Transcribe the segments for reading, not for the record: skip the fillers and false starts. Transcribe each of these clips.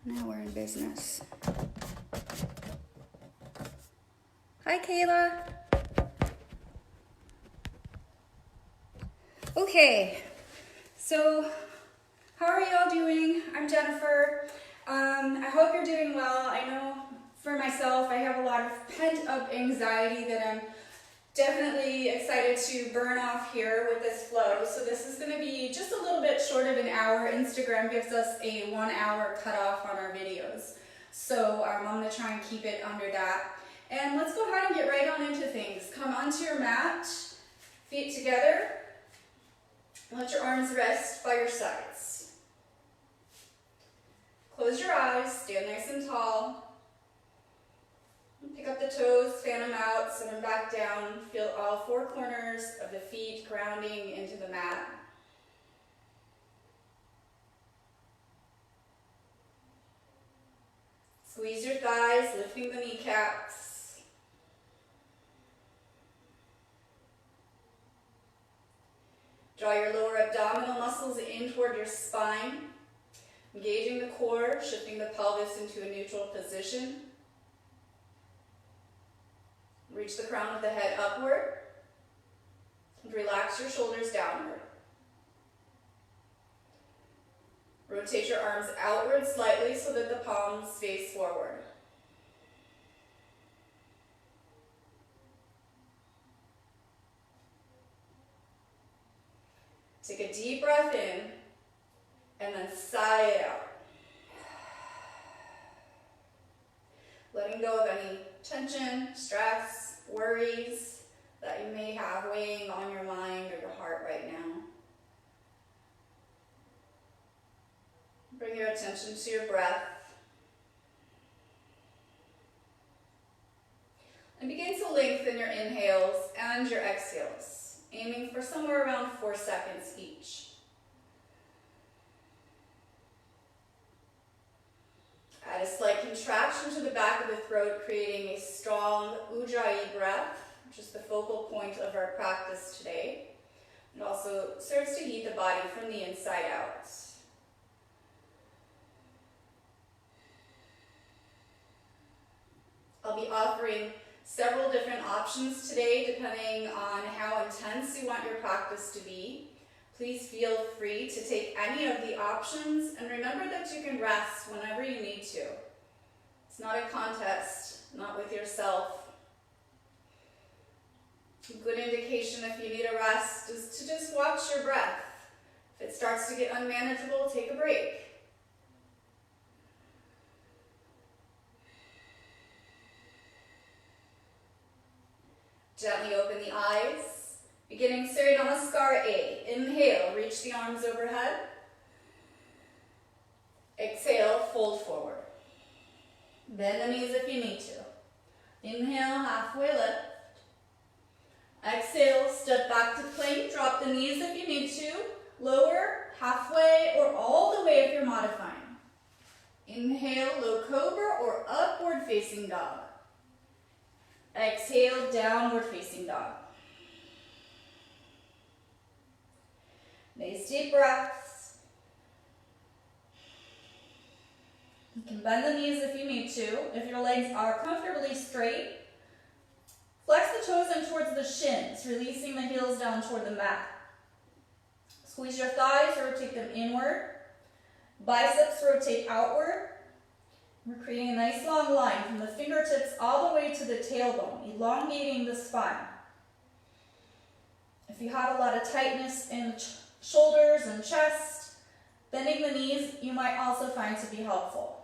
Now we're in business. Hi, Kayla. Okay, so how are y'all doing? I'm Jennifer. I hope you're doing well. I know for myself, I have a lot of pent-up anxiety that I'm definitely excited to burn off here with this flow. So this is going to be just a little bit short of an hour. Instagram gives us a 1 hour cutoff on our videos. So I'm going to try and keep it under that. And let's go ahead and get right on into things. Come onto your mat, feet together. Let your arms rest by your sides. Close your eyes, stand nice and tall. Pick up the toes, fan them out, sit them back down. Feel all four corners of the feet grounding into the mat. Squeeze your thighs, lifting the kneecaps. Draw your lower abdominal muscles in toward your spine, engaging the core, shifting the pelvis into a neutral position. Reach the crown of the head upward, and relax your shoulders downward. Rotate your arms outward slightly so that the palms face forward. Take a deep breath in, and then sigh it out. Letting go of any tension, stress, worries that you may have weighing on your mind or your heart right now. Bring your attention to your breath. And begin to lengthen your inhales and your exhales, aiming for somewhere around 4 seconds each. Add a slight contraction to the back of the throat, creating a strong Ujjayi breath, which is the focal point of our practice today. It also serves to heat the body from the inside out. I'll be offering several different options today, depending on how intense you want your practice to be. Please feel free to take any of the options, and remember that you can rest whenever you need to. It's not a contest, not with yourself. A good indication if you need a rest is to just watch your breath. If it starts to get unmanageable, take a break. Gently open the eyes. Beginning Surya Namaskar A. Inhale, reach the arms overhead. Exhale, fold forward. Bend the knees if you need to. Inhale, halfway lift. Exhale, step back to plank. Drop the knees if you need to. Lower, halfway, or all the way if you're modifying. Inhale, low cobra or upward facing dog. Exhale, downward facing dog. Nice deep breaths. You can bend the knees if you need to. If your legs are comfortably straight, flex the toes in towards the shins, releasing the heels down toward the mat. Squeeze your thighs, rotate them inward. Biceps rotate outward. We're creating a nice long line from the fingertips all the way to the tailbone, elongating the spine. If you have a lot of tightness in the shoulders and chest, bending the knees you might also find to be helpful.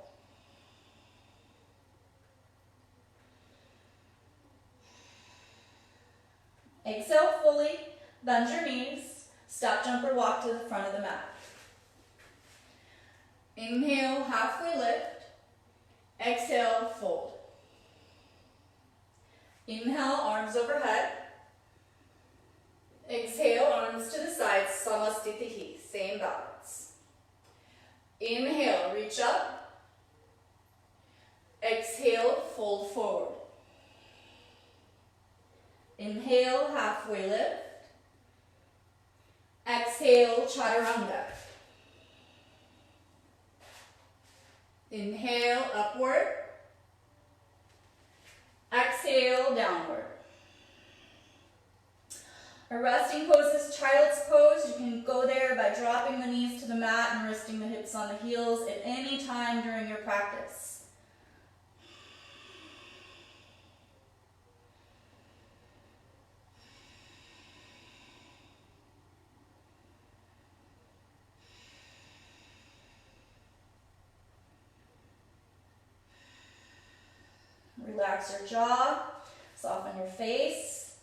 Exhale fully, bend your knees, step, jump, or walk to the front of the mat. Inhale, halfway lift. Exhale, fold. Inhale, arms overhead. Exhale, arms to the sides, Samasthiti, same balance. Inhale, reach up. Exhale, fold forward. Inhale, halfway lift. Exhale, chaturanga. Inhale, upward. Exhale, downward. Our resting pose is child's pose. You can go there by dropping the knees to the mat and resting the hips on the heels at any time during your practice. Relax your jaw, soften your face,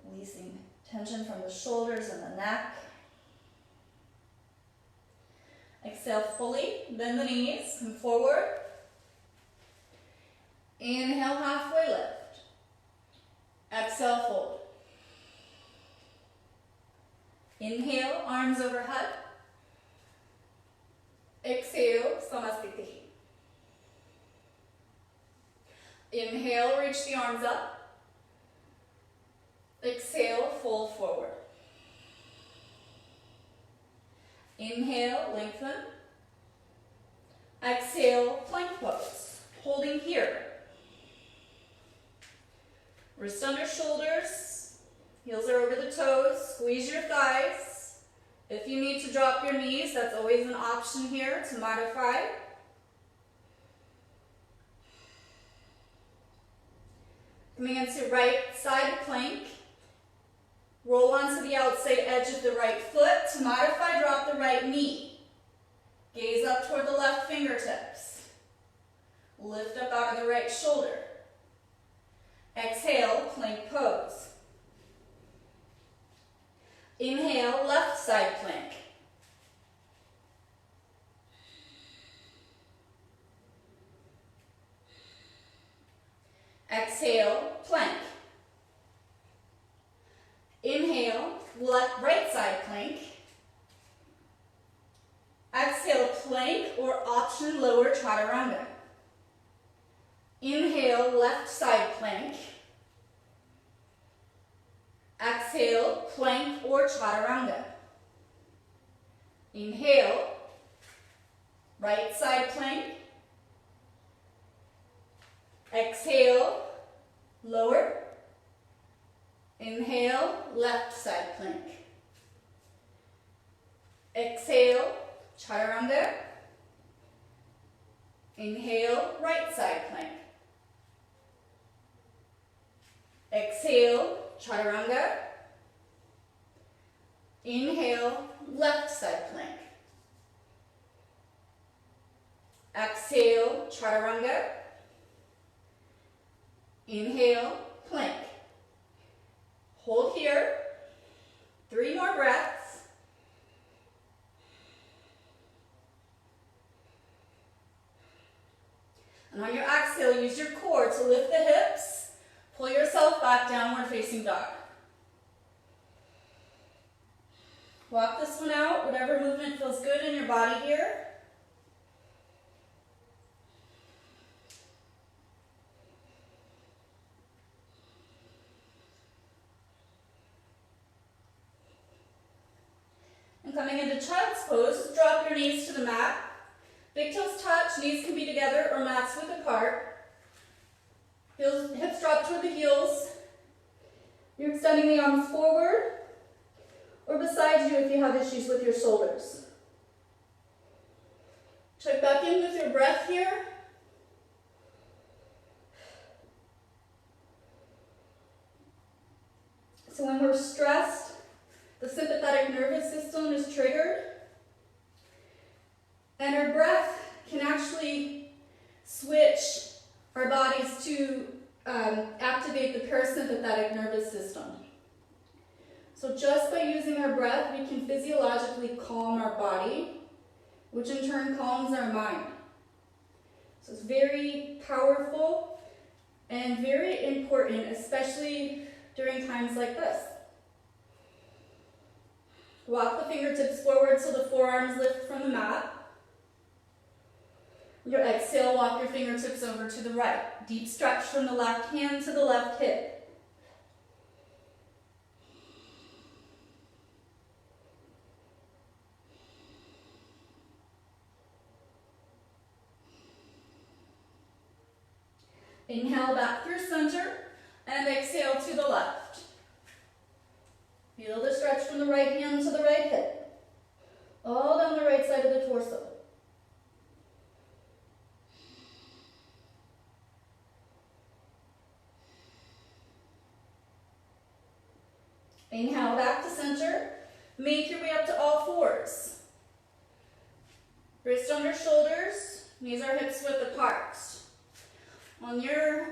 releasing tension from the shoulders and the neck. Exhale fully, bend the knees, come forward. Inhale, halfway lift. Exhale, fold. Inhale, arms overhead. Exhale, Samasthiti. Inhale, reach the arms up. Exhale, fold forward. Inhale, lengthen. Exhale, plank pose. Holding here. Wrist under shoulders. Heels are over the toes. Squeeze your thighs. If you need to drop your knees, that's always an option here to modify. Coming into right side plank. Roll onto the outside edge of the right foot. To modify, drop the right knee. Gaze up toward the left fingertips. Lift up out of the right shoulder. Exhale, plank pose. Inhale, left side plank. Exhale, plank. Inhale, right side plank. Exhale, plank or option lower chaturanga. Inhale, left side plank. Exhale, plank or chaturanga. Inhale, right side plank. Exhale, lower. Inhale, left side plank. Exhale, chaturanga. Inhale, right side plank. Exhale, chaturanga. Inhale, left side plank. Exhale, chaturanga. Inhale, plank. Hold here. 3 more breaths. And on your exhale, use your core to lift the hips. Pull yourself back, downward facing dog. Walk this one out, whatever movement feels good in your body here. And coming into child's pose, drop your knees to the mat. Big toes touch, knees can be together or mats width apart. Hips drop toward the heels. You're extending the arms forward or beside you if you have issues with your shoulders. Check back in with your breath here. So when we're stressed, the sympathetic nervous system is triggered, and our breath can actually switch our bodies to activate the parasympathetic nervous system. So just by using our breath, we can physiologically calm our body, which in turn calms our mind. So it's very powerful and very important, especially during times like this. Walk the fingertips forward so the forearms lift from the mat. Your exhale, walk your fingertips over to the right. Deep stretch from the left hand to the left hip. Inhale back through center and exhale to the left. Feel the stretch from the right hand to the right hip, all down the right side of the torso. Inhale back to center. Make your way up to all fours. Wrist under shoulders, knees are hips width apart. On your,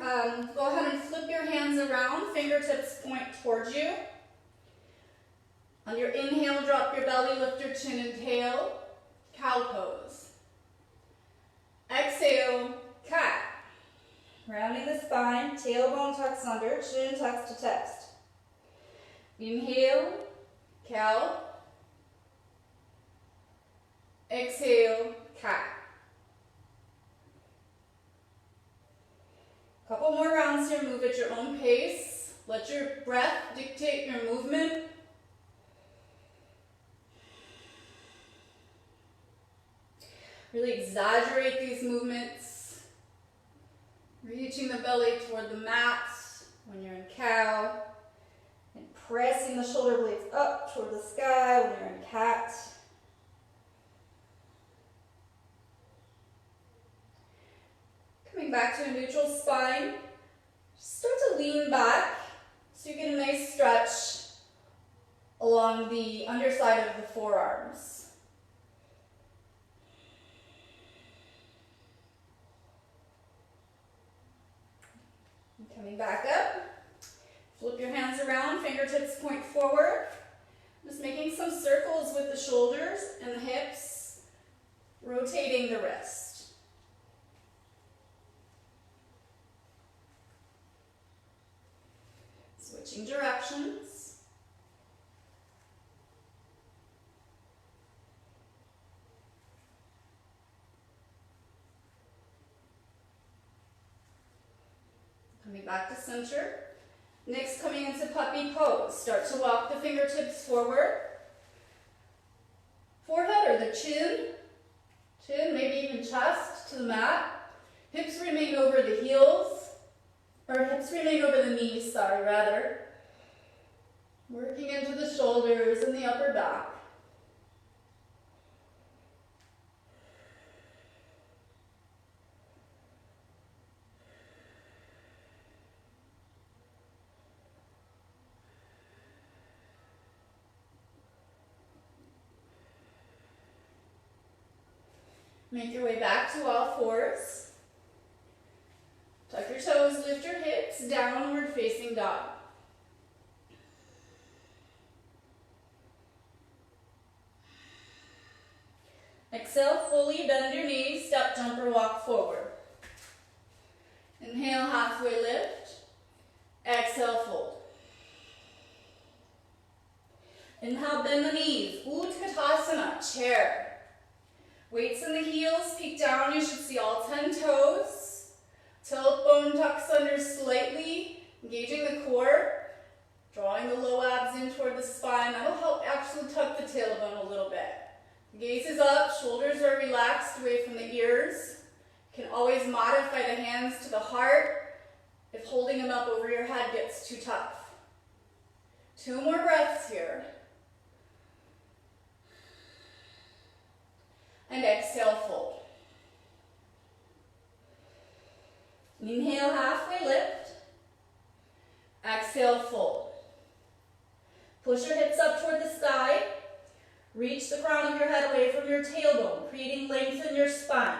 go ahead and flip your hands around, fingertips point towards you. On your inhale, drop your belly, lift your chin and tail, cow pose. Exhale, cat. Rounding the spine, tailbone tucks under, chin tucks to chest. Inhale, cow. Exhale, cat. Couple more rounds here, move at your own pace. Let your breath dictate your movement. Really exaggerate these movements. Reaching the belly toward the mat when you're in cow. And pressing the shoulder blades up toward the sky when you're in cat. Coming back to a neutral spine. Start to lean back so you get a nice stretch along the underside of the forearms. Coming back up, flip your hands around, fingertips point forward. Just making some circles with the shoulders and the hips, rotating the wrist. Switching directions. Coming back to center. Next, coming into puppy pose. Start to walk the fingertips forward. Forehead or the chin, maybe even chest to the mat. Hips remain over the heels, or hips remain over the knees, rather. Working into the shoulders and the upper back. Make your way back to all fours. Tuck your toes, lift your hips, downward facing dog. Exhale, fully bend your knees, step, jump, or walk forward. Inhale, halfway lift. Exhale, fold. Inhale, bend the knees, Utkatasana, chair. Weights in the heels, peek down, you should see all 10 toes. Tilt bone tucks under slightly, engaging the core, drawing the low abs in toward the spine. That'll help actually tuck the tailbone a little bit. Gaze is up, shoulders are relaxed away from the ears. You can always modify the hands to the heart if holding them up over your head gets too tough. 2 more breaths here. And exhale, fold. Inhale, halfway lift. Exhale, fold. Push your hips up toward the sky. Reach the crown of your head away from your tailbone, creating length in your spine.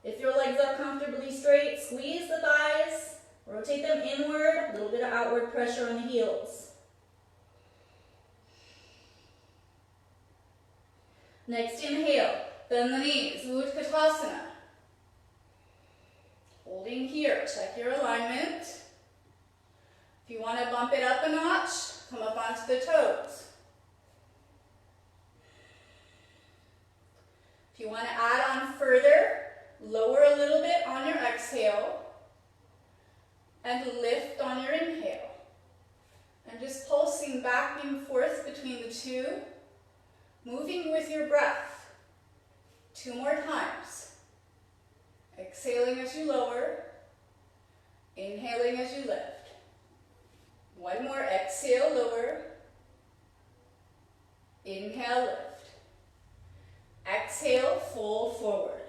If your legs are comfortably straight, squeeze the thighs, rotate them inward, a little bit of outward pressure on the heels. Next inhale, bend the knees, Utkatasana. Holding here, check your alignment. If you want to bump it up a notch, come up onto the toes. If you want to add on further, lower a little bit on your exhale and lift on your inhale. And just pulsing back and forth between the two, moving with your breath. 2 more times. Exhaling as you lower Inhaling as you lift. One more, exhale, lower. Inhale, lift. Exhale, fold forward.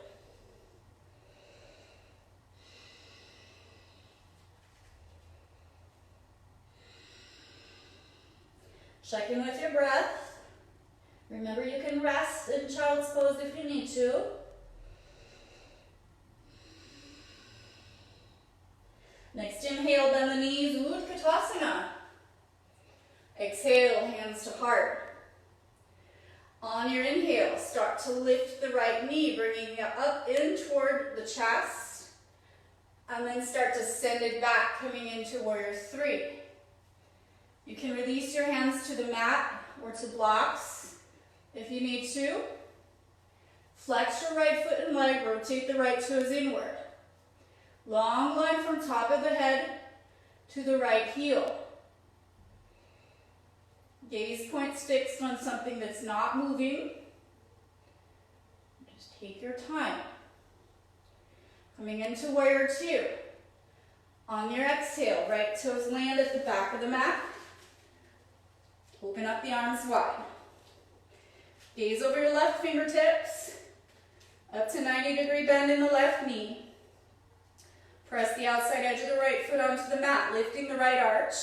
Check in with your breath. Remember, you can rest in child's pose if you need to. Next inhale, bend the knees, Utkatasana. Exhale, hands to heart. On your inhale, start to lift the right knee, bringing it up in toward the chest, and then start to send it back, coming into warrior three. You can release your hands to the mat or to blocks if you need to. Flex your right foot and leg, rotate the right toes inward. Long line from top of the head to the right heel. Gaze point fixed on something that's not moving. Just take your time. Coming into warrior two. On your exhale, right toes land at the back of the mat. Open up the arms wide. Gaze over your left fingertips. Up to 90-degree bend in the left knee. Press the outside edge of the right foot onto the mat, lifting the right arch.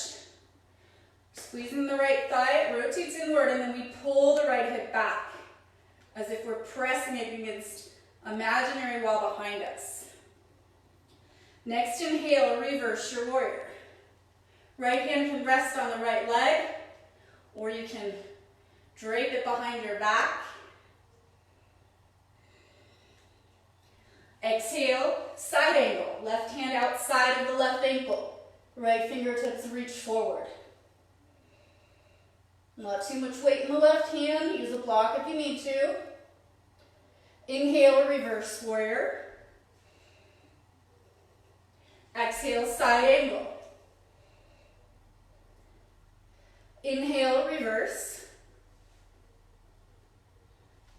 Squeezing the right thigh, it rotates inward, and then we pull the right hip back, as if we're pressing it against an imaginary wall behind us. Next inhale, reverse your warrior. Right hand can rest on the right leg, or you can drape it behind your back. Exhale, side angle. Left hand outside of the left ankle. Right fingertips reach forward. Not too much weight in the left hand. Use a block if you need to. Inhale, reverse warrior. Exhale, side angle. Inhale, reverse.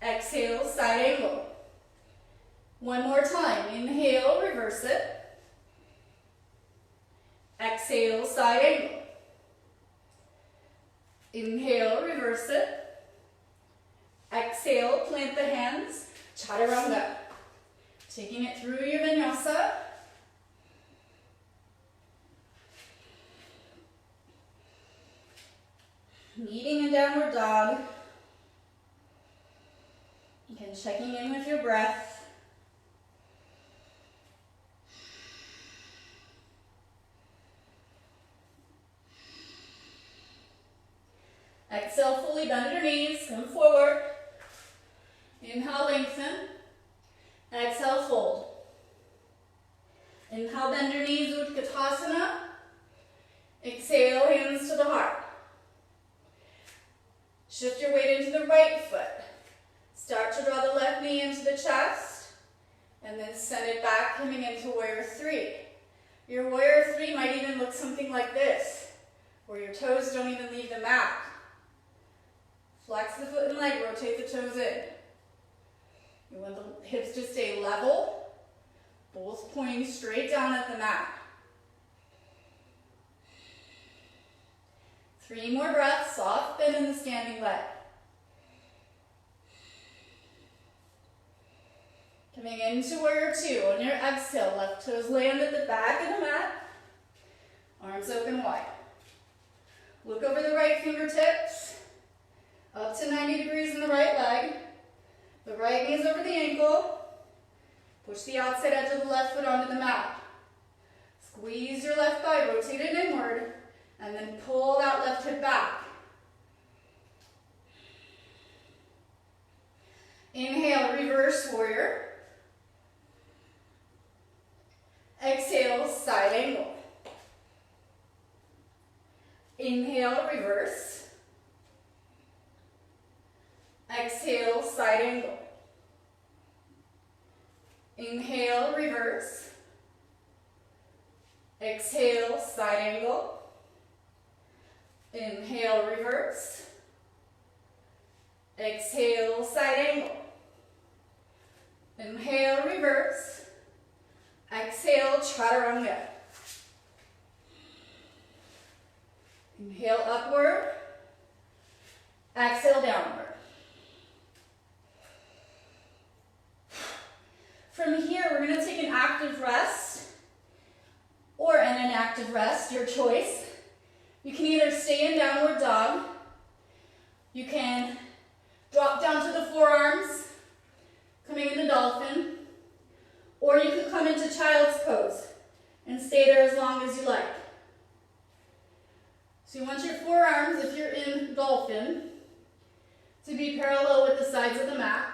Exhale, side angle. One more time. Inhale, reverse it. Exhale, side angle. Inhale, reverse it. Exhale, plant the hands. Chaturanga. Taking it through your vinyasa. Meeting in downward dog. Again, checking in with your breath. Exhale, fully bend your knees, come forward. Inhale, lengthen. Exhale, fold. Inhale, bend your knees, Utkatasana. Exhale, hands to the heart. Shift your weight into the right foot. Start to draw the left knee into the chest, and then send it back, coming into warrior three. Your warrior three might even look something like this, where your toes don't even leave the mat. Flex the foot and leg, rotate the toes in. You want the hips to stay level, both pointing straight down at the mat. 3 more breaths, soft bend in the standing leg. Coming into warrior two. On your exhale, left toes land at the back of the mat. Arms open wide. Look over the right fingertips. Up to 90 degrees in the right leg. The right knee is over the ankle. Push the outside edge of the left foot onto the mat. Squeeze your left thigh, rotate it inward, and then pull that left hip back. Inhale, reverse warrior. Exhale, side angle. Inhale, reverse. Exhale, side angle. Inhale, reverse. Exhale, side angle. Inhale, reverse. Exhale, side angle. Inhale, reverse. Exhale, chaturanga. From here, we're going to take an active rest or an inactive rest, your choice. You can either stay in downward dog, you can drop down to the forearms, coming into dolphin, or you could come into child's pose and stay there as long as you like. So you want your forearms, if you're in dolphin, to be parallel with the sides of the mat.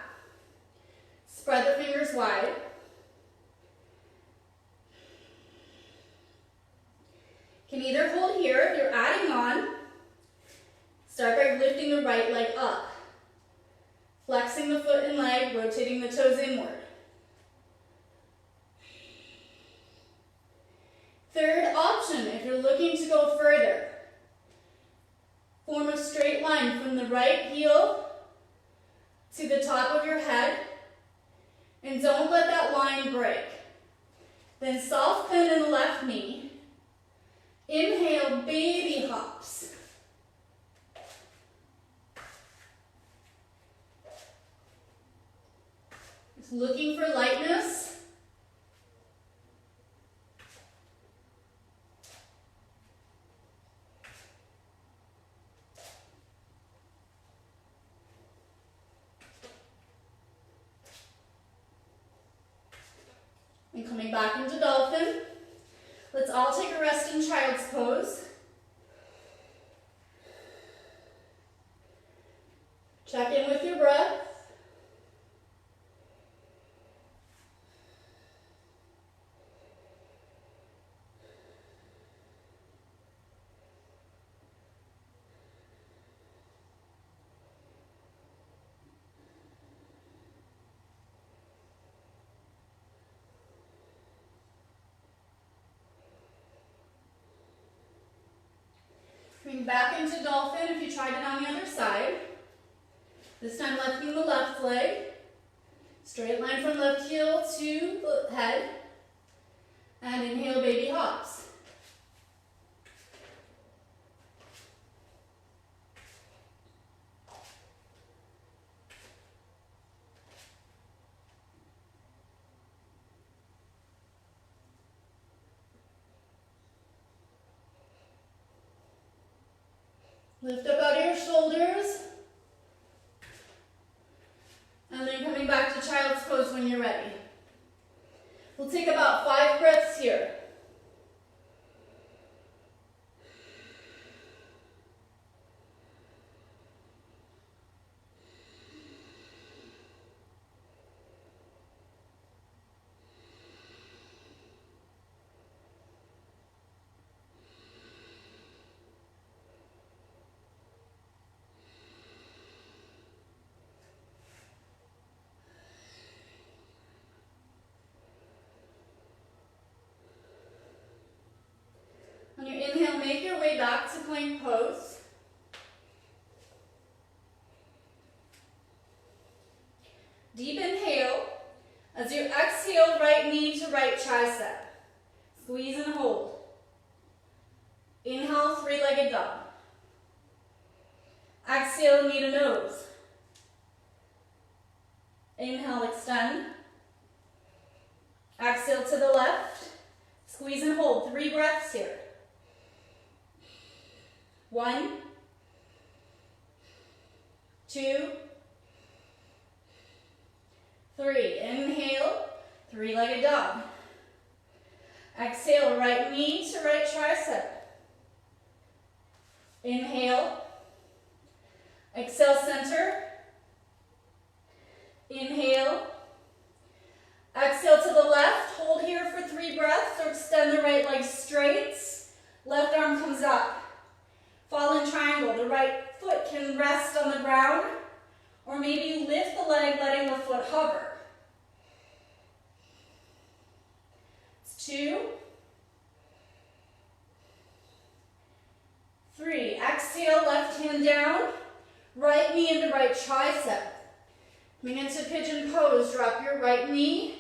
Spread the fingers wide. You can either hold here if you're adding on. Start by lifting the right leg up. Flexing the foot and leg, rotating the toes inward. Third option, if you're looking to go further, form a straight line from the right heel to the top of your head, and don't let that line break. Then soft bend in the left knee. Inhale, baby hops. Just looking for lightness. And coming back into dolphin. Let's all take a rest in child's pose. Check in with your breath. Coming back into dolphin if you tried it on the other side. This time lifting the left leg. Straight line from left heel to the head. And inhale, baby hops. Lift up out of your shoulders. And then coming back to child's pose when you're ready. We'll take about 5 breaths here. On your inhale, make your way back to plank pose. Deep inhale. As you exhale, right knee to right tricep. Squeeze and hold. Inhale, three-legged dog. Exhale, knee to nose. Inhale, extend. Exhale to the left. Squeeze and hold. 3 breaths here. 1, 2, 3. Inhale, three-legged dog. Exhale, right knee to right tricep. Inhale. Exhale, center. Inhale. Exhale to the left. Hold here for 3 breaths or extend the right leg straight. Left arm comes up. Fallen triangle. The right foot can rest on the ground, or maybe lift the leg, letting the foot hover. It's 2, 3. Exhale, left hand down, right knee into right tricep. Coming into pigeon pose, drop your right knee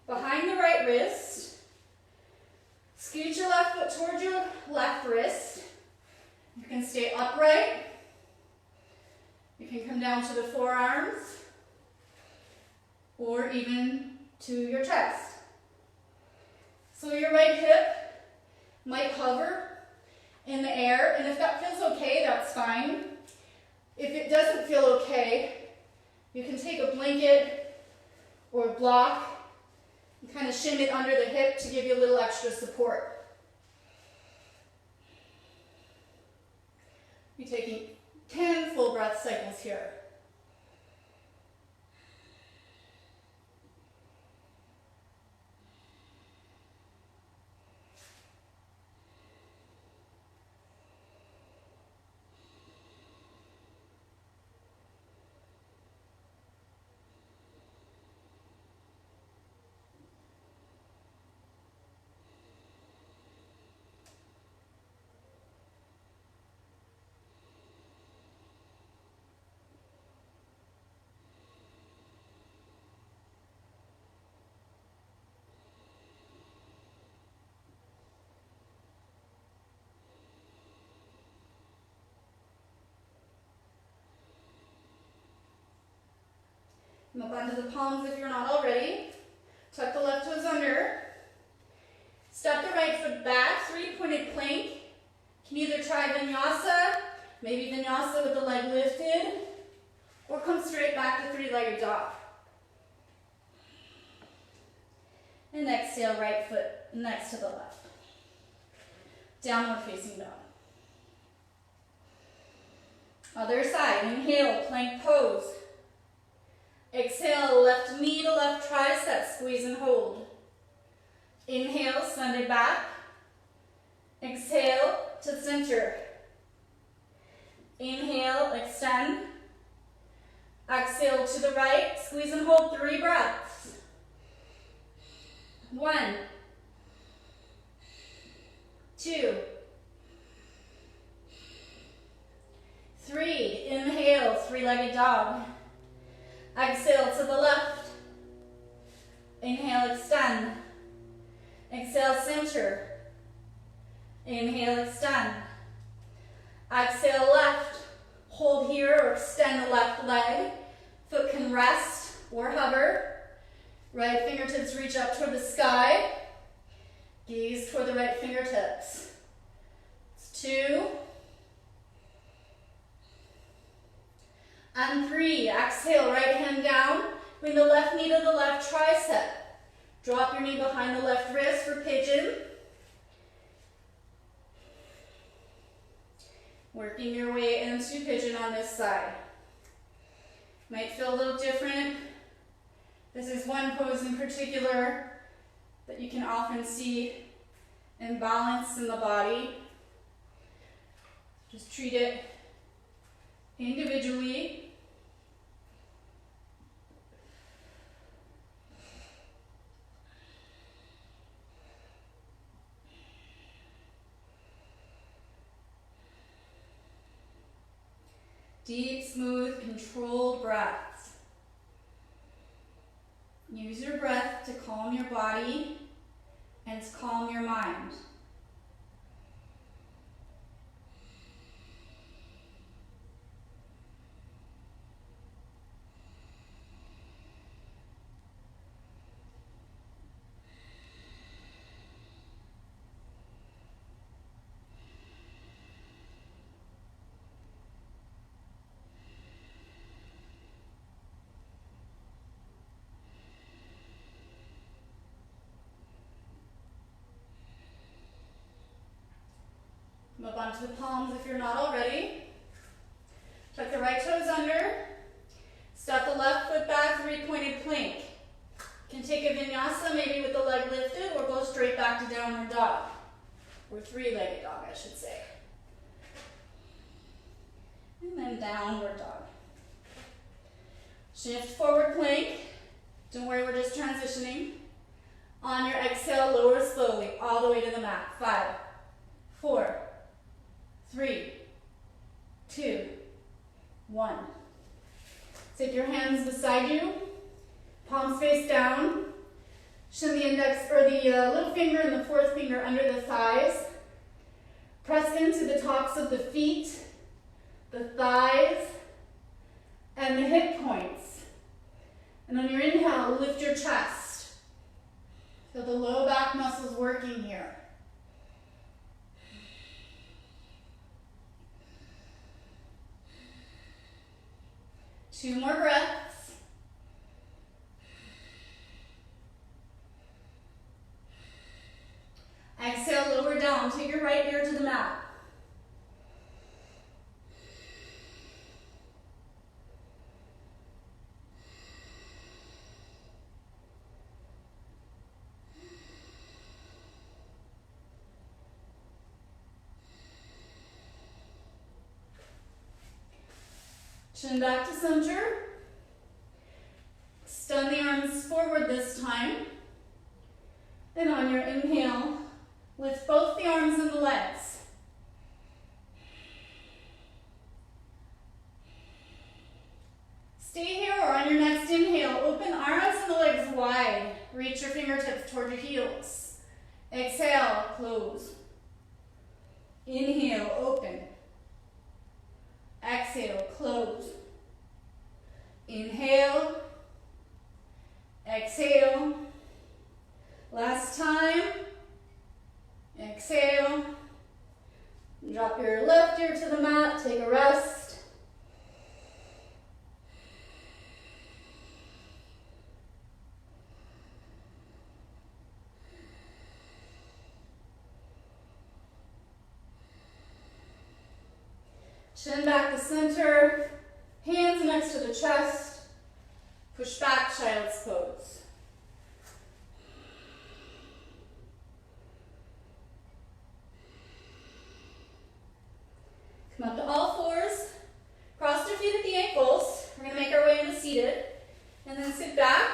behind the right wrist. Scoot your left foot towards your left wrist. You can stay upright. You can come down to the forearms or even to your chest. So your right hip might hover in the air, and if that feels okay, that's fine. If it doesn't feel okay, you can take a blanket or a block and kind of shim it under the hip to give you a little extra support. You're taking 10 full breath cycles here. Come up onto the palms if you're not already. Tuck the left toes under. Step the right foot back, three-pointed plank. You can either try vinyasa, maybe vinyasa with the leg lifted, or come straight back to three-legged dog. And exhale, right foot next to the left. Downward facing dog. Other side, inhale, plank pose. Exhale, left knee to left tricep, squeeze and hold. Inhale, send it back. Exhale to center. Inhale, extend. Exhale to the right, squeeze and hold 3 breaths. 1, 2, 3. Inhale, three-legged dog. Exhale to the left. Inhale, extend. Exhale, center. Inhale, extend. Exhale, left. Hold here or extend the left leg. Foot can rest or hover. Right fingertips reach up toward the sky. Gaze toward the right fingertips. It's 2. And 3, exhale, right hand down, bring the left knee to the left tricep. Drop your knee behind the left wrist for pigeon. Working your way into pigeon on this side. Might feel a little different. This is one pose in particular that you can often see imbalance in the body. Just treat it individually. Deep, smooth, controlled breaths. Use your breath to calm your body and to calm your mind. Come up onto the palms if you're not already. Tuck the right toes under. Step the left foot back, three-pointed plank. You can take a vinyasa maybe with the leg lifted or go straight back to downward dog. Or three-legged dog, I should say. And then downward dog. Shift forward plank. Don't worry, we're just transitioning. On your exhale, lower slowly, all the way to the mat. 5, 4, 3, 2, 1. Take your hands beside you, palms face down. Shim the index or the little finger and the fourth finger under the thighs. Press into the tops of the feet, the thighs, and the hip points. And on your inhale, lift your chest. Feel the low back muscles working here. Two more breaths. Exhale, lower down. Take your right ear to the mat. Chin back to center. Extend the arms forward this time. And on your inhale, lift both the arms and the legs. Stay here, or on your next inhale, open arms and the legs wide. Reach your fingertips toward your heels. Exhale, close. Inhale, open. Exhale, close. Inhale. Exhale. Last time. Exhale. Drop your left ear to the mat. Take a rest. Chin back to center, hands next to the chest, push back, child's pose. Come up to all fours, cross your feet at the ankles. We're going to make our way into seated, and then sit back,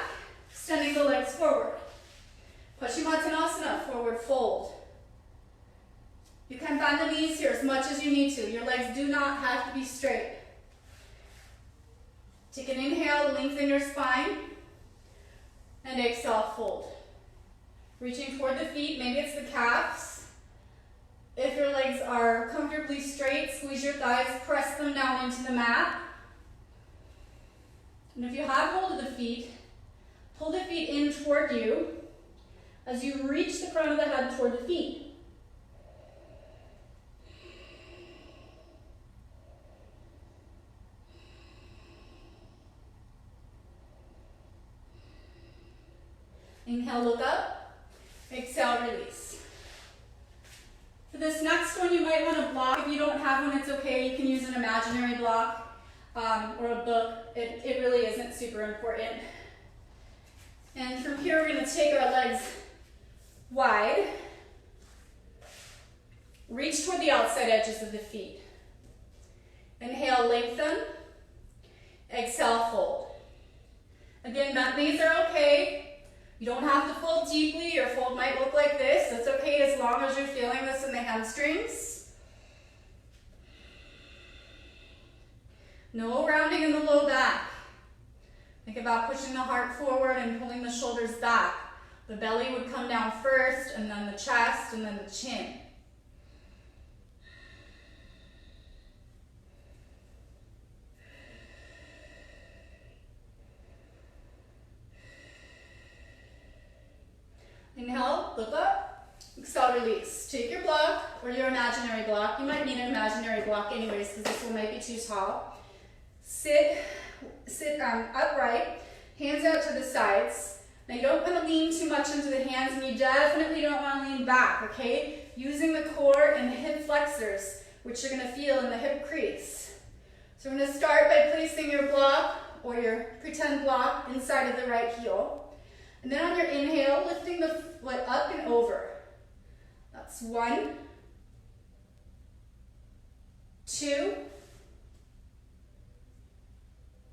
extending the legs forward. Paschimottanasana, forward fold. You can bend the knees here as much as you need to. Your legs do not have to be straight. Take an inhale, lengthen your spine, and exhale, fold. Reaching toward the feet, maybe it's the calves. If your legs are comfortably straight, squeeze your thighs, press them down into the mat. And if you have hold of the feet, pull the feet in toward you as you reach the crown of the head toward the feet. Inhale, look up. Exhale, release. For this next one, you might want to block. If you don't have one, it's okay. You can use an imaginary block or a book. It really isn't super important. And from here, we're going to take our legs wide. Reach toward the outside edges of the feet. Inhale, lengthen. Exhale, fold. Again, bent knees are okay. You don't have to fold deeply. Your fold might look like this. That's okay as long as you're feeling this in the hamstrings. No rounding in the low back. Think about pushing the heart forward and pulling the shoulders back. The belly would come down first, and then the chest, and then the chin. Inhale, look up, exhale, release. Take your block or your imaginary block. You might need an imaginary block anyways because this one might be too tall. Sit upright, hands out to the sides. Now you don't want to lean too much into the hands, and you definitely don't want to lean back, okay? Using the core and the hip flexors, which you're going to feel in the hip crease. So we're going to start by placing your block or your pretend block inside of the right heel. And then on your inhale, lifting the foot up and over. That's 1, 2,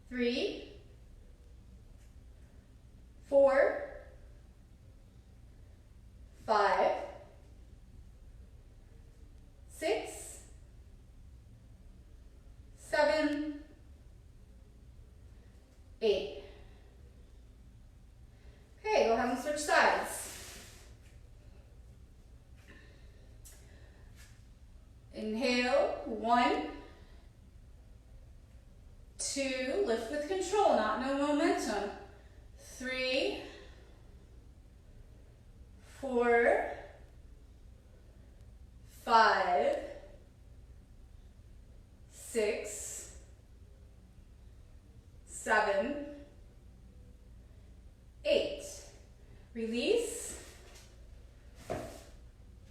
3, 4, 5, 6, 7, 8. Okay, go ahead and switch sides. Inhale, 1, 2, lift with control, not no momentum. 3, Release.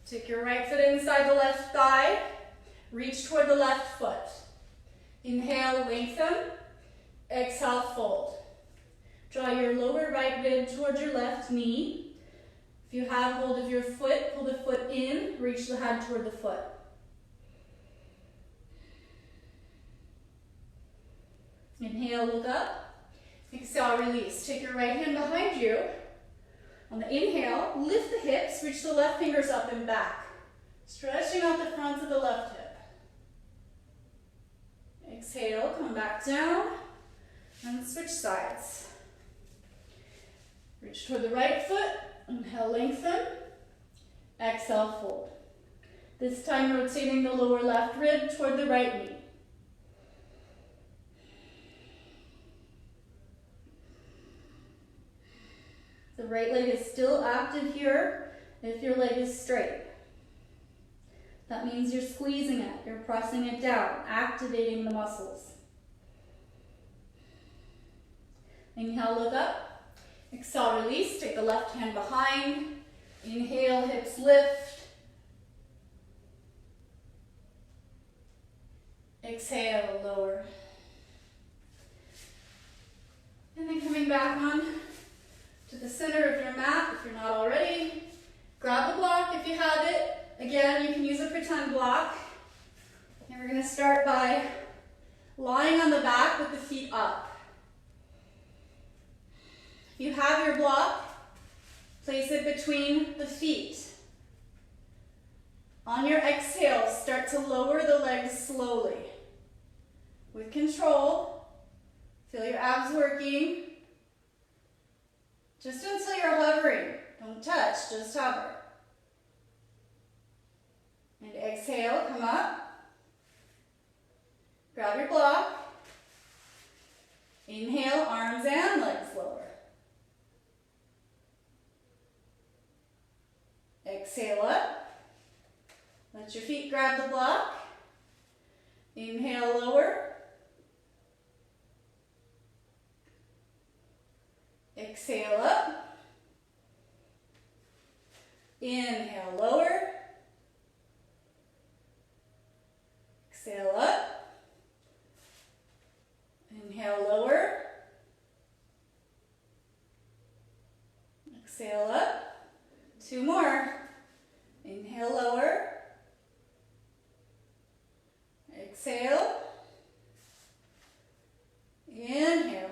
Take your right foot inside the left thigh. Reach toward the left foot. Inhale, lengthen. Exhale, fold. Draw your lower right rib towards your left knee. If you have hold of your foot, pull the foot in. Reach the head toward the foot. Inhale, look up. Exhale, release. Take your right hand behind you. On the inhale, lift the hips, reach the left fingers up and back. Stretching out the front of the left hip. Exhale, come back down, and switch sides. Reach toward the right foot, inhale, lengthen. Exhale, fold. This time rotating the lower left rib toward the right knee. The right leg is still active here if your leg is straight. That means you're squeezing it, you're pressing it down, activating the muscles. Inhale, look up. Exhale, release. Take the left hand behind. Inhale, hips lift. Exhale, lower. And then coming back on to the center of your mat, if you're not already. Grab the block if you have it. Again, you can use a pretend block. And we're going to start by lying on the back with the feet up. If you have your block, place it between the feet. On your exhale, start to lower the legs slowly. With control, feel your abs working. Just until you're hovering. Don't touch, just hover. And exhale, come up. Grab your block. Inhale, arms and legs lower. Exhale up. Let your feet grab the block. Inhale, lower. Exhale up. Inhale, lower. Exhale up. Inhale, lower. Exhale up. Two more. Inhale, lower. Exhale. Inhale.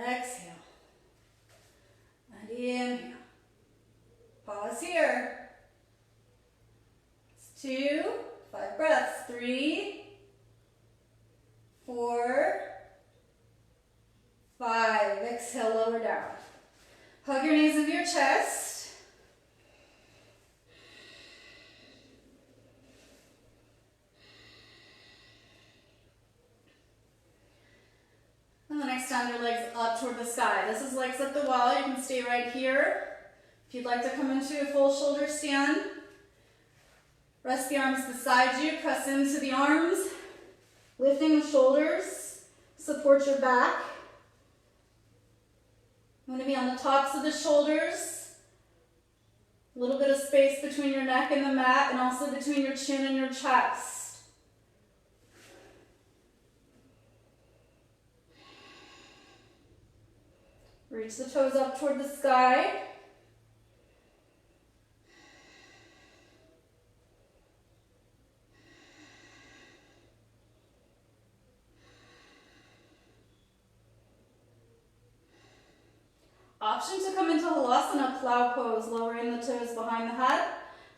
Exhale. And inhale. Pause here. It's 2, 5 breaths. 3, 4, 5. Exhale, lower down. Hug your knees into your chest. And then extend your legs up toward the sky. This is legs up the wall. You can stay right here. If you'd like to come into a full shoulder stand, rest the arms beside you. Press into the arms. Lifting the shoulders. Support your back. You want to be on the tops of the shoulders. A little bit of space between your neck and the mat, and also between your chin and your chest. Reach the toes up toward the sky. Option to come into Halasana, plow pose, lowering the toes behind the head.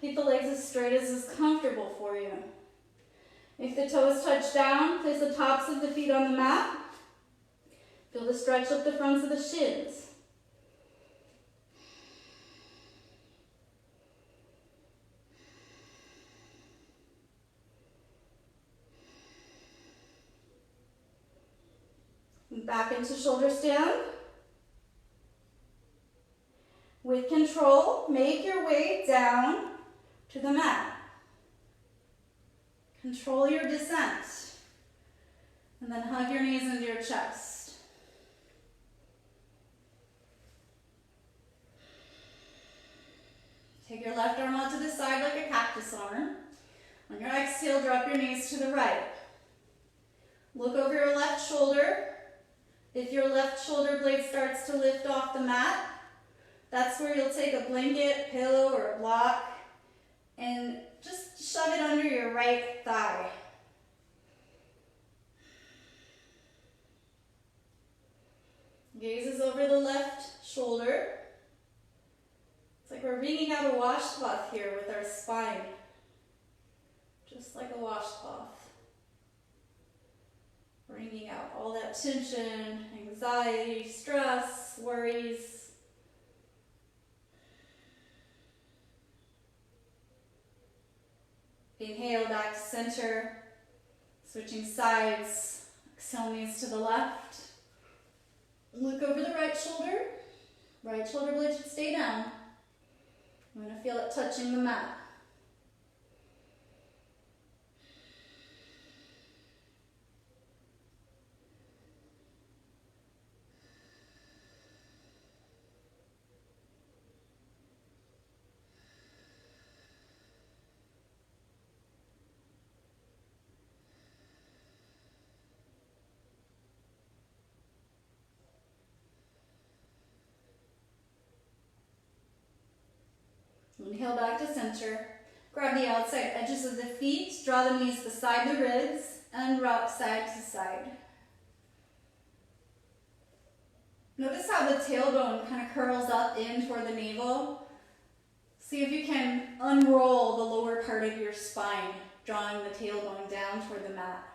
Keep the legs as straight as is comfortable for you. If the toes touch down, place the tops of the feet on the mat. Feel the stretch up the fronts of the shins. And back into shoulder stand. With control, make your way down to the mat. Control your descent. And then hug your knees into your chest. Take your left arm out to the side like a cactus arm. On your exhale, drop your knees to the right. Look over your left shoulder. If your left shoulder blade starts to lift off the mat, that's where you'll take a blanket, pillow, or a block and just shove it under your right thigh. Gaze is over the left shoulder. It's like we're wringing out a washcloth here with our spine. Just like a washcloth. Wringing out all that tension, anxiety, stress, worries. Inhale back to center. Switching sides. Exhale, knees to the left. Look over the right shoulder. Right shoulder blade should stay down. I'm going to feel it touching the mat. Inhale back to center. Grab the outside edges of the feet, draw the knees beside the ribs, and rock side to side. Notice how the tailbone kind of curls up in toward the navel. See if you can unroll the lower part of your spine, drawing the tailbone down toward the mat.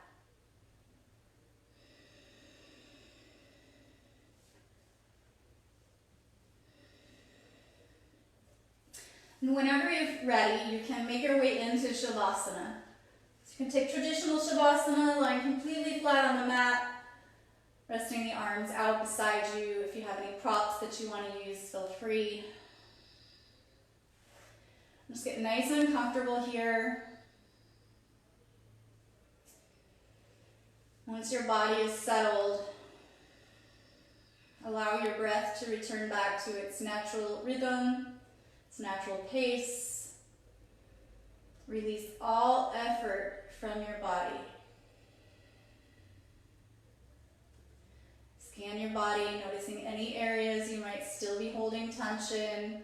And whenever you're ready, you can make your way into Shavasana. So you can take traditional Shavasana, lying completely flat on the mat, resting the arms out beside you. If you have any props that you want to use, feel free. Just get nice and comfortable here. Once your body is settled, allow your breath to return back to its natural rhythm, its natural pace. Release all effort from your body. Scan your body, noticing any areas you might still be holding tension.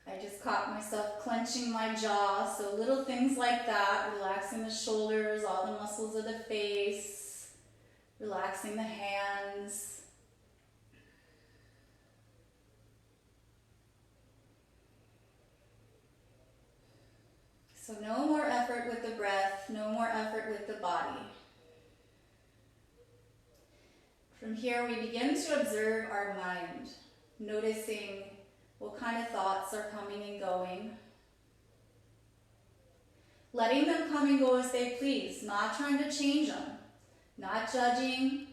I just caught myself clenching my jaw, so little things like that, relaxing the shoulders, all the muscles of the face, relaxing the hands. So no more effort with the breath, no more effort with the body. From here, we begin to observe our mind, noticing what kind of thoughts are coming and going. Letting them come and go as they please, not trying to change them, not judging,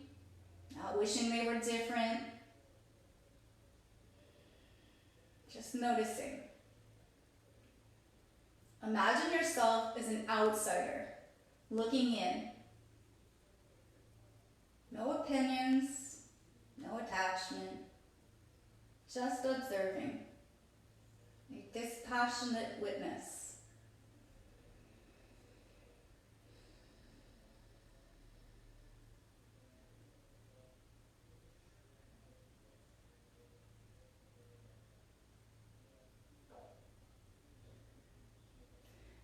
not wishing they were different. Just noticing. Imagine yourself as an outsider, looking in. No opinions, no attachment, just observing. A dispassionate witness.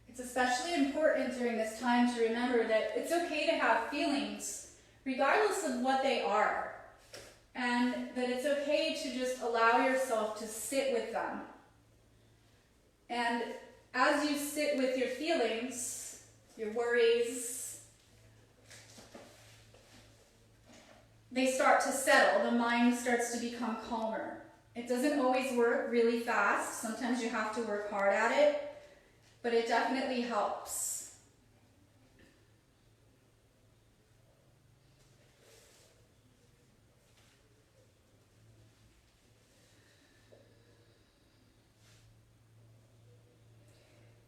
It's especially important during this time to remember that it's okay to have feelings, regardless of what they are, and that it's okay to just allow yourself to sit with them. And as you sit with your feelings, your worries, they start to settle. The mind starts to become calmer. It doesn't always work really fast. Sometimes you have to work hard at it, but it definitely helps.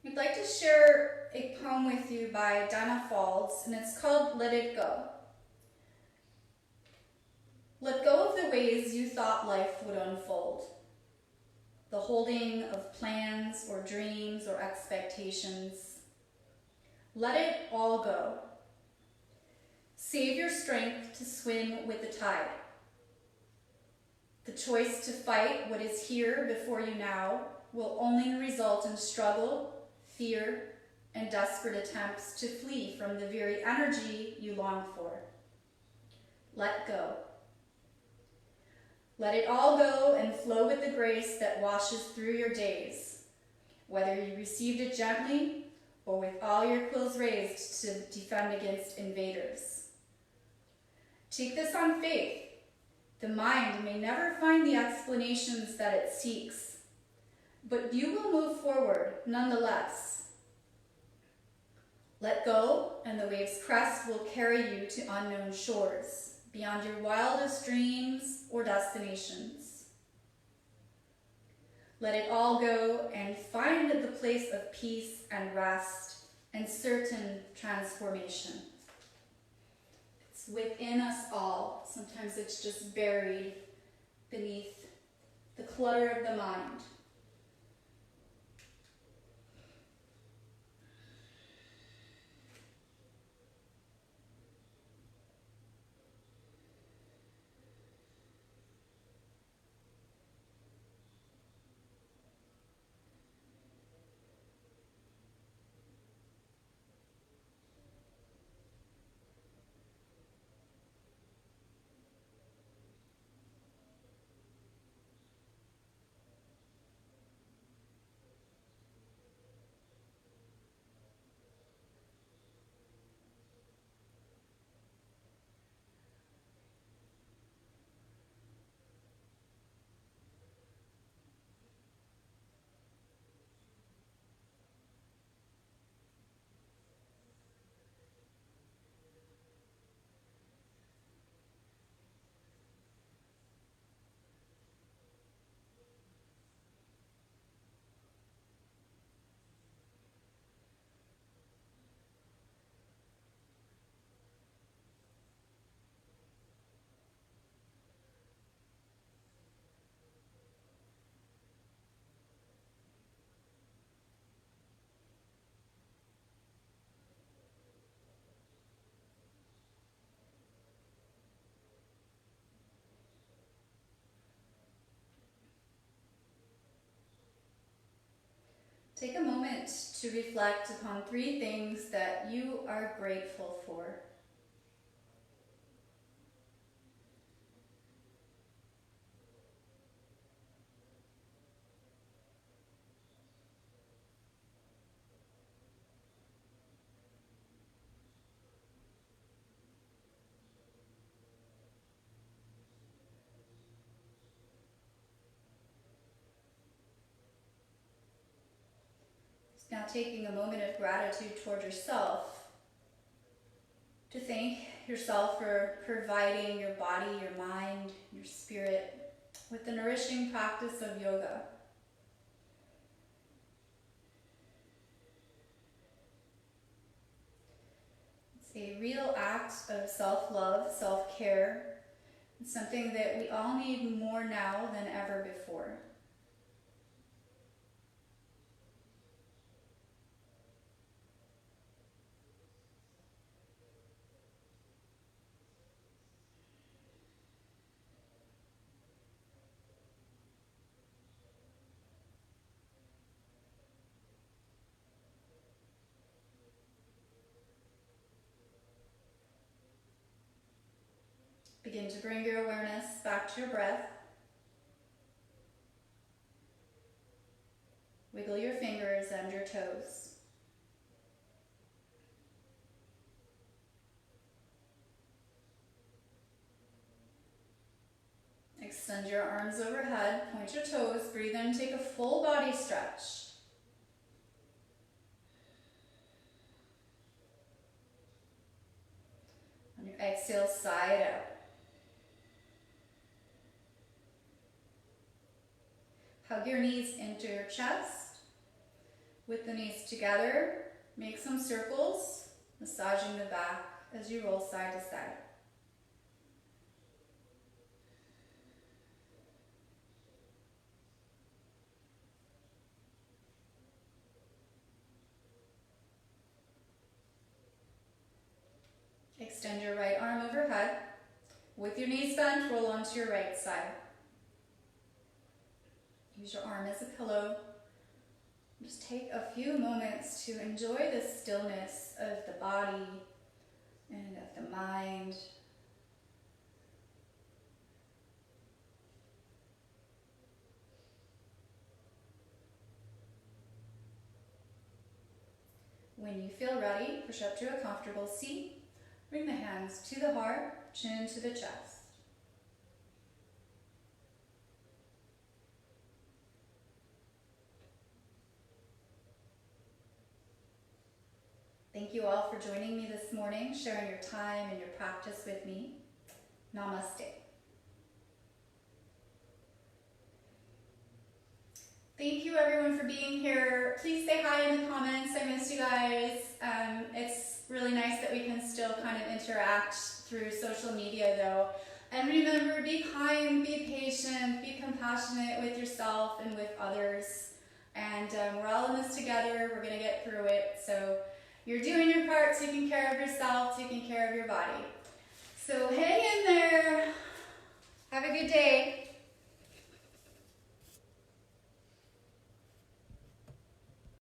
I'd like to share a poem with you by Dinah Faulds, and it's called Let It Go. Let go of the ways you thought life would unfold. the holding of plans or dreams or expectations. Let it all go. Save your strength to swim with the tide. The choice to fight what is here before you now will only result in struggle, fear, and desperate attempts to flee from the very energy you long for. Let go. Let it all go and flow with the grace that washes through your days, whether you received it gently or with all your quills raised to defend against invaders. Take this on faith. The mind may never find the explanations that it seeks, but you will move forward nonetheless. Let go, and the wave's crest will carry you to unknown shores, beyond your wildest dreams or destinations. Let it all go and find the place of peace and rest and certain transformation. It's within us all. Sometimes it's just buried beneath the clutter of the mind. Take a moment to reflect upon 3 things that you are grateful for. Now taking a moment of gratitude toward yourself, to thank yourself for providing your body, your mind, your spirit with the nourishing practice of yoga. It's a real act of self-love, self-care. It's something that we all need more now than ever before. Begin to bring your awareness back to your breath. Wiggle your fingers and your toes. Extend your arms overhead, point your toes, breathe in, take a full body stretch. On your exhale, sigh it out. Hug your knees into your chest. With the knees together, make some circles, massaging the back as you roll side to side. with your knees bent, roll onto your right side. Use your arm as a pillow. Just take a few moments to enjoy the stillness of the body and of the mind. When you feel ready, push up to a comfortable seat. Bring the hands to the heart, chin to the chest. Thank you all for joining me this morning, sharing your time and your practice with me. Namaste. Thank you everyone for being here. Please say hi in the comments. I missed you guys. It's really nice that we can still kind of interact through social media though. And remember, be kind, be patient, be compassionate with yourself and with others. And we're all in this together. We're going to get through it. So you're doing your part, taking care of yourself, taking care of your body. So hang in there. Have a good day.